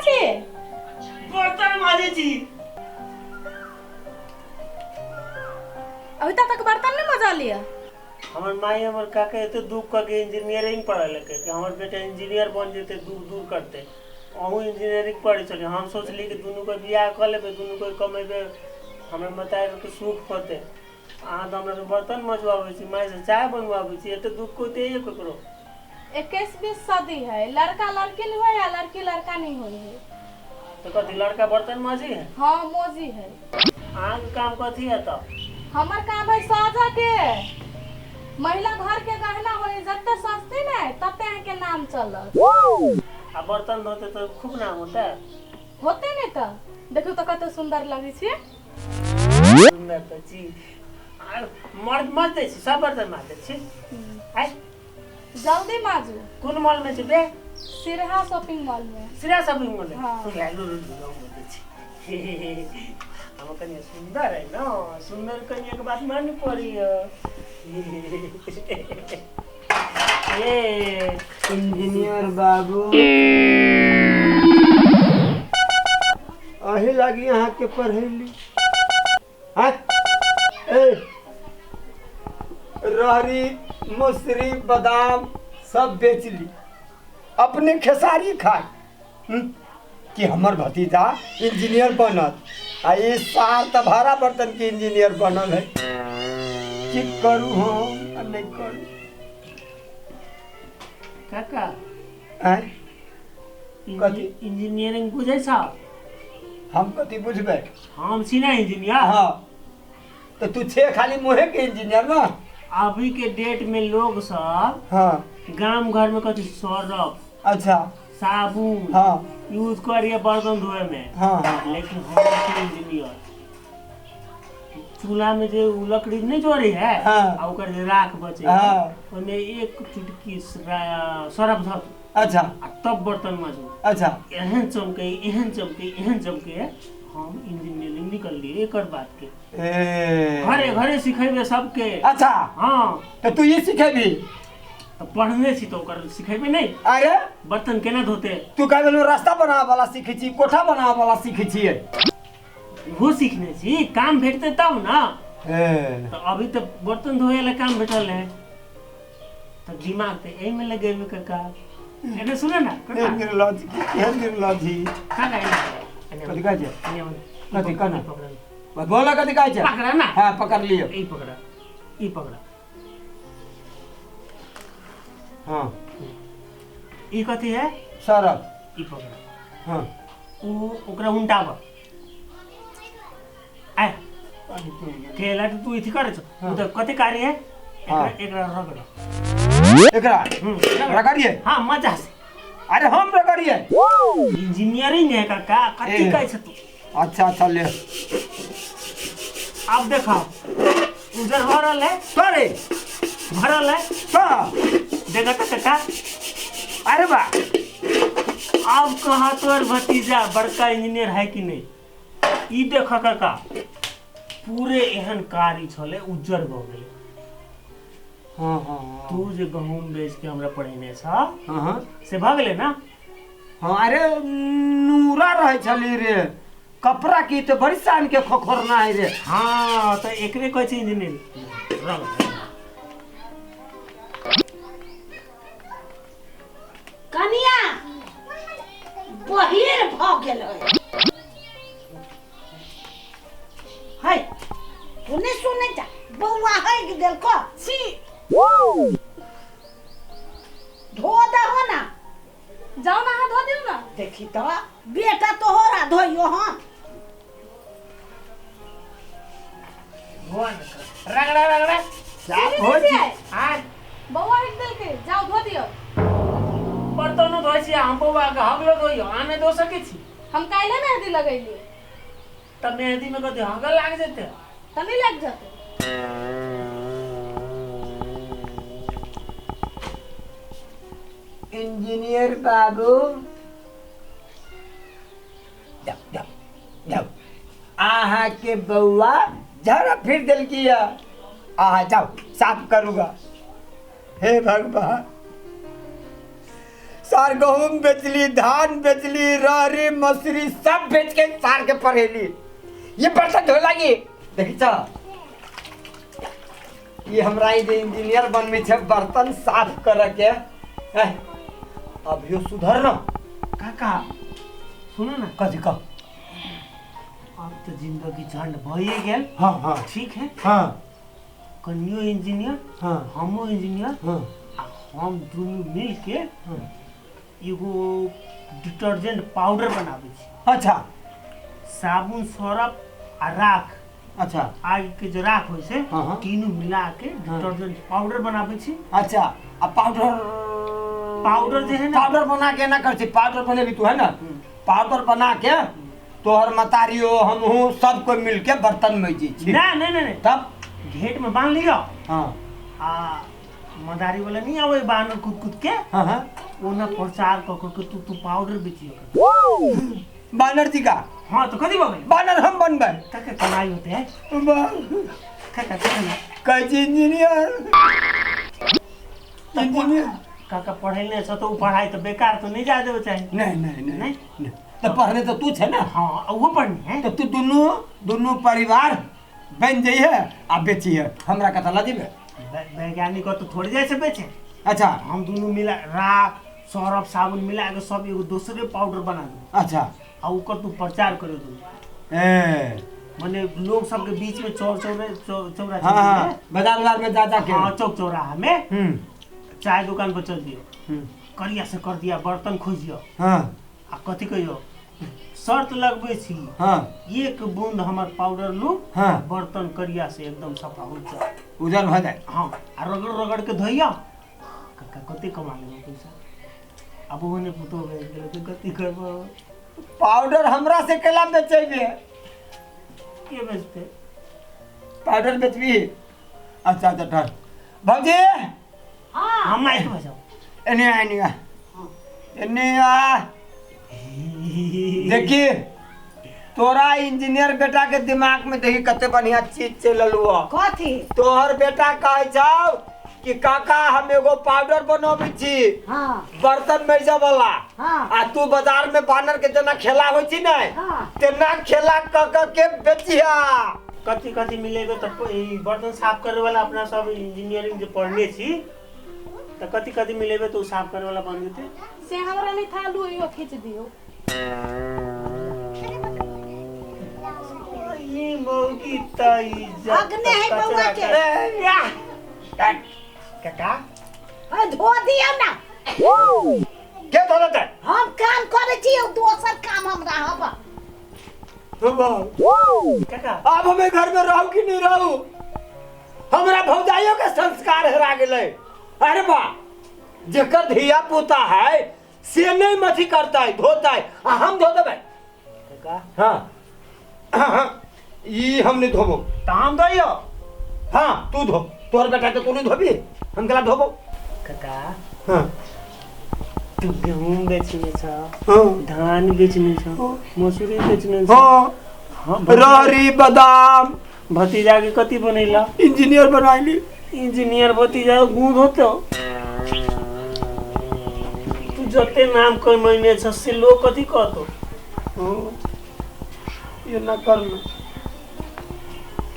के बर्तन माजे जी। अभी तक बर्तन नहीं मजा लिया। हमर माई हमर काका एते दुख करके इंजीनियरिंग पढ़े लगे कि हमर बेटा इंजीनियर बन जेते, दूर दूर करते। अहू इंजीनियरिंग पढ़े चले। हम सोचली कि दोनों को बियाह कर लेबे, दोनों को कमेबे, हमरा मताए के सुख होते। अहाँ तो हमरा से बर्तन मजवावे छी, माई से चाय बनवावे छी, एते दुख कोते ये ककरो। 21-20 सदी है, लड़का लड़की नहीं है या लड़की लड़का नहीं हुई है। तो कथी लड़का बर्तन माजी है? हाँ मोजी है। अहाँ के काम कथी है तो? हमार काम है साझा के महिला घर के गहना होई, जत्ते सस्ती नहीं तत्ते है के नाम चलत। आ बर्तन धोते तो खूब नाम होता है। होते नहीं तो देखो तो कते सुंदर लगे छे। सुंदर तो छी। मर्द मत दे छी, सब बर्तन माज दे छी। आइ जल्दी माजू। कौन मॉल में छे बे? सिरहा शॉपिंग मॉल में। सिरा शॉपिंग मॉल है। हाँ। लालू लालू दे छी। हम कन्या सुंदर है ना, सुंदर कन्या के बात माननी पड़ी है। ए इंजीनियर बाबू अही लगी यहाँ के पढ़ेली। हाँ? रहरी मसूरी बादाम सब बेच ली, अपने खेसारी खाए कि हमर भतीजा इंजीनियर बनत। आ इस साल तो भाड़ा बर्तन के इंजीनियर बनल है। कि करूँ हम नहीं करूँ? काका आय? कथी? इंजीनियरिंग बुझे साहब? हम कथी बुझबे? हम छी ना इंजीनियर। हाँ तो तू छे खाली मुहे के इंजीनियर ना। अभी के डेट में लोग सब हाँ गांव घर में कथी सर्फ, अच्छा साबुन हाँ यूज करिए बर्तन धोए में। हाँ हाँ लेकिन हम छी इंजीनियर। चूल्हा में जो लकड़ी नहीं जोड़ी है, हाँ। आ ओकर जे राख बचे हाँ। ओमे एक चुटकी सरफ धर अच्छा आ तब बर्तन माजू। अच्छा एहन चमके, एहन चमके, एहन चमके, हम इंजीनियरिंग निकल लिए एकर बात के। घरे घरे सिखेबे सबके। अच्छा हाँ तो तू ये सिखेबी? तो पढ़ने छी तो ओकर सिखेबे नहीं अरे बर्तन केना धोते। तू कहबे रास्ता बनावे वाला सीखे छी, कोठा बनावे वाला सीखे छिए? वो सीखने छी, काम भेटते तब ना। ए तो अभी तो बर्तन धोए वाला काम भेटल है, तो दिमाग तो एही में लगेबे काका। एने सुने ना काका। निर्लज के निर्लजी काका कथी कहै छै? कथी कहना? पकड़ा बोला कथी कहै छै? पकड़ा ना। हाँ पकड़ लियो। ई पकड़ा, ई पकड़ा। हाँ ई कथी है? सरफ। ई पकड़ा। हाँ ऊ ओकरा उल्टावा। आय खेला तू इथी करे छ। हाँ। ऊ तो कथी कार्य है? हाँ। एकरा रगड़। एकरा रगड़। रगड़िए? हाँ मजा से। अरे हम रगड़िए? इंजीनियरिंग है काका, कथी कहै छ तू? अच्छा अच्छा ले। अब देखा उधर भरल है, सॉरी भरल है। हाँ देखा तो काका। अरे वाह अब कहा तोर भतीजा बड़का इंजीनियर है कि नहीं? ई देखा काका पूरे एहन कारी छले, उज्जर भ गेले। हाँ हाँ हाँ तू जे गहूम बेच के हमरा पढ़ेने छ हाँ हाँ से भ गेले ना। हाँ अरे नूरा रहे छली रे, कपड़ा की तो बड़ी शान के खोखरना है रे। हाँ तो एकरे कहै छै इंजीनियर। रंग कनिया बहिर भ गेल है। तूने सुने जा बौआ है गेल को छी धो दहो ना। जाओ ना हाथ धो दियो ना। देखी तो बेटा तोहरा धोइयो। हाँ भगवान रगड़ा रगड़ा साफ हो जी। आज बउआ एक दिल के जाओ धो दियो। बर्तन धोइ छी, हम बौआ के हगलो धोइयो, आने दो सके छी। हम काल्हे मेहंदी लगैली तब मेहंदी में कथी हगल लाग जेते? तनी लग जाते। इंजीनियर बाबू जाओ जाओ जाओ। आहा के बउआ जरा फिर दिल किया। आहा जाओ साफ करूँगा। हे भगवान सार गहूम बेचली, धान बेचली, रहरी मसूरी सब बेच के सार के पढ़ेली। ये बर्तन धोला ये देखी चा, ये हमरा इंजीनियर बनमे छे बर्तन साफ कर के। अभियो सुधर ना काका सुनो ना, कथी का। अब तो जिंदगी झंड भइए गेल। हाँ हाँ ठीक है, हाँ कनियो इंजीनियर, हाँ हमो इंजीनियर, हाँ हम दुनू मिल के हाँ। एगो डिटर्जेंट पाउडर बनाबै छी। अच्छा साबुन, सरफ आ राख, अच्छा आग के जो राख होइ छै हाँ, हाँ। तीनू मिला के डिटर्जेंट पाउडर बनाबै छी। अच्छा। अब पाउडर जे है ना, पाउडर बना के ना कर छी, पाउडर बने भी तू है ना, पाउडर बना के तोहर मतारियो हमहू सब कोई मिल के बर्तन मैजी छी। ना नहीं नहीं तब घेट में बांध लियो। हाँ आ मदारी वाला नहीं आवे बानर कूद कूद के, हाँ हाँ वो ना प्रचार कर के तू पाउडर बेचियो। बानर जी का। हाँ तो कथी बगल बानर हम बनबै। काका कमाई होते है काका कैसे इंजीनियर काका पढ़ेले छ तो पढ़ाई तो बेकार तो नहीं जा देवे चाहिए। नहीं नहीं नहीं नहीं तो पढ़ने तो तू छे ना। हाँ वो पढ़नी है तो तू दोनों परिवार बन जाइए आ बेचिए, हमरा कथा ला दिबे। वैज्ञानिक को तो थोड़ी जैसे बेचे। अच्छा हम दोनों मिला राख सरफ साबुन मिला के सब एगो दूसरे पाउडर बना दो। अच्छा आ ओकर तू प्रचार करे दो। ए माने लोग सबके बीच में चौरा हाँ हाँ बाजार में जा के। हाँ चौक चौराहा में चाय दुकान पर चल दियो, करिया से कर दिया बर्तन खोजियो। हाँ आ कथी कहियो शर्त लगबे छी। हाँ एक बूंद हमर पाउडर लू, हाँ बर्तन करिया से एकदम सफा हो जाए, उजर हो जाए। हाँ आ रगड़ रगड़ के धोइया। काका कते कमा लेबो पैसा। अब ओने पुतो भेज गेल तो कथी करबो। पाउडर हमरा से केला बेचेबे। के बेचते पाउडर बेचबी। अच्छा अच्छा ठहर भौजी। हाँ हम माइक बजाओ। एने आ देखी तोरा इंजीनियर बेटा के दिमाग में देखी कते बढ़िया चीज चलल हुआ। कथी। तोहर बेटा कहे छौ कि काका हम एगो पाउडर बनबै छी हाँ बर्तन मैजा वाला। हाँ आ तू बाजार में बानर के जना खेला होइ छी नै, हाँ तेना खेला क के बेचिया। कथी कथी मिलेगा तो ई बर्तन साफ करे वाला अपना सब इंजीनियरिंग जो पढ़ने छी तो कथी कथी मिलेबे तो साफ करे वाला बन जेते। से हमरा नहीं था, लू यो खींच दियो। ये मौगी ताई अग्ने है बउआ के। काका धो दियो ना। के धोलत है? हम काम करे छी, दोसर काम हमरा हबा। काका अब हमें घर में रहू कि नहीं रहू? हमरा भौजाइयों के संस्कार हरा गेले। अरे बा जेकर धिया पुता है से नहीं मथी करता है, धोता है। हम धो देबै। काका हाँ हाँ ई हम नहीं धोबो। तो हम दइयो। हाँ तू धो, तोहर बेटा के तू नहीं धोबी, हम गला धोबो। काका हाँ तू गेहूं बेचने छ, हाँ धान बेचने छ, मसूरी बेचने छ। हाँ रहरी बादाम। भतीजा के कथी बनैला? इंजीनियर बनाइली। इंजीनियर भतीजा गुण होतो। तू जते नाम कोई महीने छ से लोग कथी कहतो। ये ना करना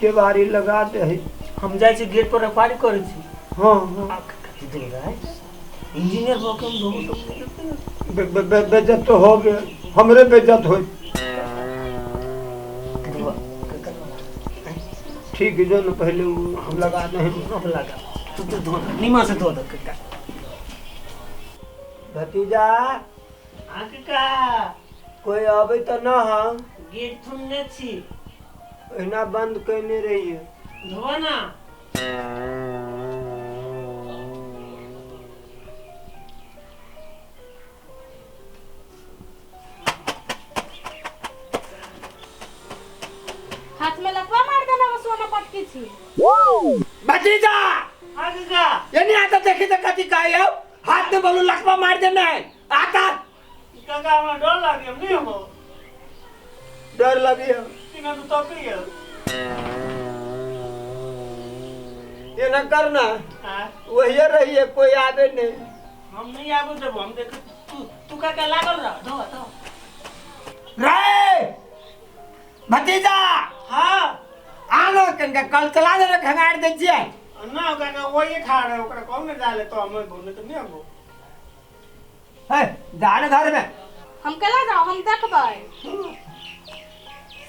के बारी लगा दे है। हम जाय छी गेट पर रखवारी करे छी। हाँ हाँ कथी दे रहा है इंजीनियर भोकम धो तो बेइज्जत तो हो गया, हमरे बेइज्जत हो। ठीक है जो ना पहले हम लगा नहीं। अब लगा तू तो धो नीमा से धो दे काका। भतीजा काका कोई आवे तो ना। हाँ गेट सुनने छी, एना बंद करने रहिए। धोवा ना। हाथ में लकवा मार देना, वो सोना पटकी छी। भतीजा काका ये नहीं आता, देखी तो कथी काहे हो? हाथ में बोलू लकवा मार देना है आता। काका हमरा डर लागे हम नहीं हो। डर लगी हो तिना तो तकली है। ये ना करना, हां वही रहिए, कोई आवे नहीं। हम नहीं आबो जब हम देख तू का लागल रह धो धो रे भतीजा हाँ आनो कनका कल चला दे खंगाड़ दे छिए ना काका वही खा रहे ओकरा कौन ने डाले तो हमें बोले तो नहीं हमको है जाने घर में हम केला जाओ हम देखबै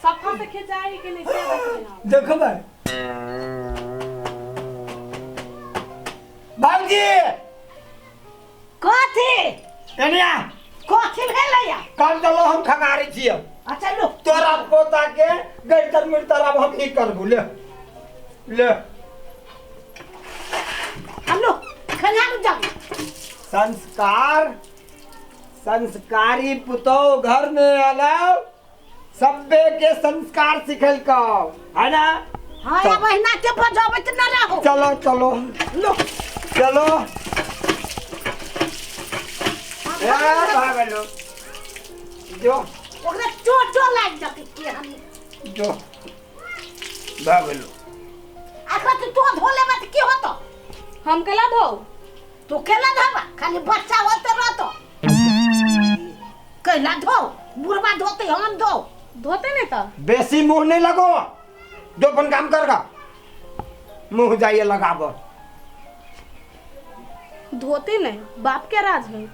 सफा से खिंचाई कि नहीं से देखबै देखबै बाबूजी कथी कनिया कथी भेलैया कल चलो हम खंगारे छिए अच्छा लो तोरा पोता के गैतर मिरतर अब हम ही करबू ले ले हम लो खंगारू जाओ संस्कार संस्कारी पुतो घर में आलो सब्बे के संस्कार सिखल को है ना हाँ या बहिना के बजावत न रहो चलो चलो लो चलो ए भागलो जो ओकरा चोट लाग जाके के हम जो भागलो आखिर तो धोले मत की होतो हम केला धो तो केला धोबा खाली बच्चा होते रहतो कैला धो बुढ़वा धोते हम धो धोते नहीं तो बेसी मुंह नहीं लगो जो अपन काम करगा मुंह जाइए लगाबो धोते नहीं बाप के राज है